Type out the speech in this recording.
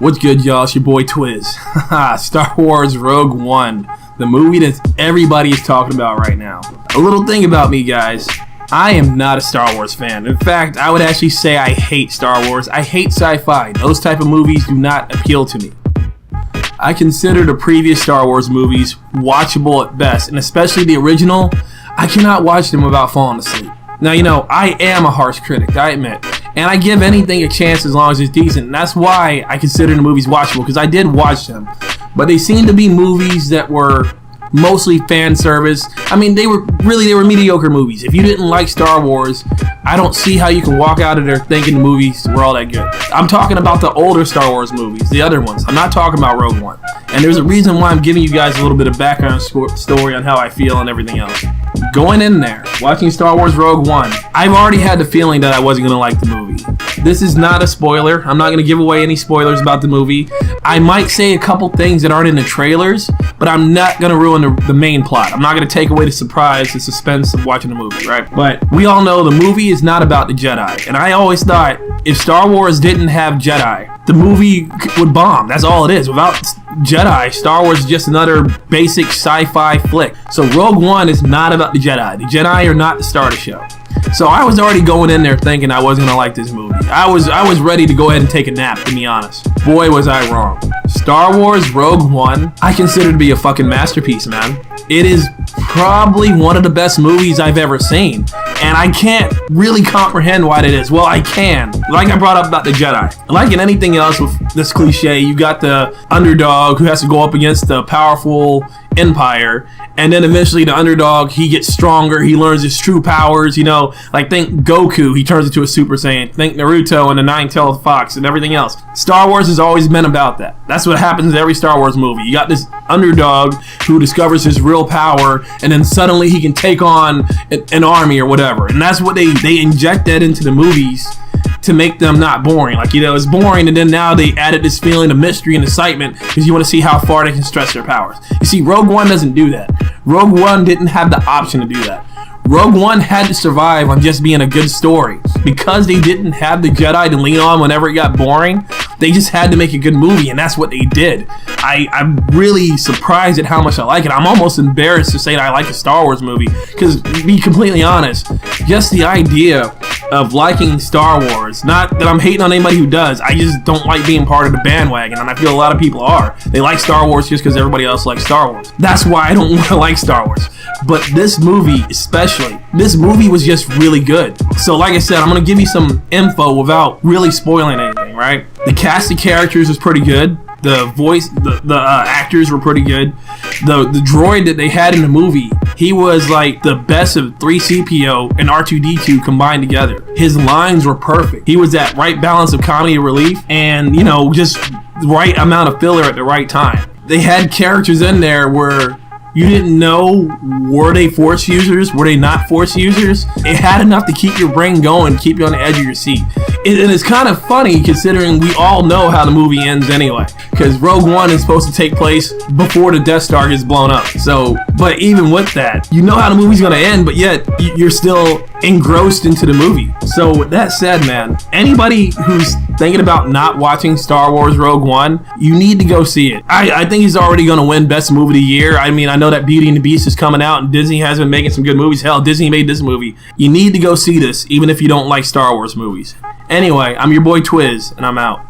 What's good, y'all? It's your boy Twiz. Star Wars Rogue One, the movie that everybody is talking about right now. A little thing about me, guys. I am not a Star Wars fan. In fact, I would actually say I hate Star Wars. I hate sci-fi. Those type of movies do not appeal to me. I consider the previous Star Wars movies watchable at best, and especially the original. I cannot watch them without falling asleep. Now, you know, I am a harsh critic, I admit. And I give anything a chance as long as it's decent. And that's why I consider the movies watchable, because I did watch them. But they seem to be movies that were mostly fan service. I mean, they were mediocre movies. If you didn't like Star Wars, I don't see how you can walk out of there thinking the movies were all that good. I'm talking about the older Star Wars movies, the other ones. I'm not talking about Rogue One. And there's a reason why I'm giving you guys a little bit of background story on how I feel and everything else. Going in there, watching Star Wars Rogue One, I've already had the feeling that I wasn't going to like the movie. This is not a spoiler. I'm not going to give away any spoilers about the movie. I might say a couple things that aren't in the trailers, but I'm not going to ruin the main plot. I'm not going to take away the surprise, the suspense of watching the movie, right? But we all know the movie is not about the Jedi. And I always thought if Star Wars didn't have Jedi, the movie would bomb. That's all it is. Without Jedi, Star Wars is just another basic sci-fi flick. So Rogue One is not about the Jedi. The Jedi are not the star of the show. So I was already going in there thinking I wasn't gonna like this movie. I was ready to go ahead and take a nap, to be honest. Boy, was I wrong. Star Wars Rogue One, I consider to be a fucking masterpiece, man. It is probably one of the best movies I've ever seen. And I can't really comprehend why it is. Well, I can. Like I brought up about the Jedi. Like in anything else with this cliche, you got the underdog who has to go up against the powerful empire, and then eventually the underdog, he gets stronger, he learns his true powers, you know, like think Goku, he turns into a Super Saiyan, think Naruto and the Nine-Tailed Fox and everything else. Star Wars has always been about that. That's what happens in every Star Wars movie. You got this underdog who discovers his real power, and then suddenly he can take on an army or whatever, and that's what they inject that into the movies to make them not boring. Like, you know, it's boring, and then now they added this feeling of mystery and excitement because you want to see how far they can stretch their powers. You see, Rogue One doesn't do that. Rogue One didn't have the option to do that. Rogue One had to survive on just being a good story. Because they didn't have the Jedi to lean on whenever it got boring, they just had to make a good movie, and that's what they did. I'm really surprised at how much I like it. I'm almost embarrassed to say that I like a Star Wars movie, because to be completely honest, just the idea of liking Star Wars, not that I'm hating on anybody who does, I just don't like being part of the bandwagon, and I feel a lot of people are. They like Star Wars just because everybody else likes Star Wars. That's why I don't want to like Star Wars. But this movie especially, this movie was just really good. So like I said, I'm going to give you some info without really spoiling anything, right? The cast of characters was pretty good. The voice, the actors were pretty good. The droid that they had in the movie, he was like the best of 3CPO and R2-D2 combined together. His lines were perfect. He was that right balance of comedy and relief, and, you know, just the right amount of filler at the right time. They had characters in there where you didn't know, were they Force users? Were they not Force users? It had enough to keep your brain going, keep you on the edge of your seat. And it's kind of funny considering we all know how the movie ends anyway. Because Rogue One is supposed to take place before the Death Star gets blown up. So, but even with that, you know how the movie's going to end, but yet you're still engrossed into the movie. So with that said, man, anybody who's thinking about not watching Star Wars Rogue One, you need to go see it. I think he's already going to win Best Movie of the Year. I mean, I know that Beauty and the Beast is coming out, and Disney has been making some good movies. Hell, Disney made this movie. You need to go see this, even if you don't like Star Wars movies. Anyway, I'm your boy Twiz, and I'm out.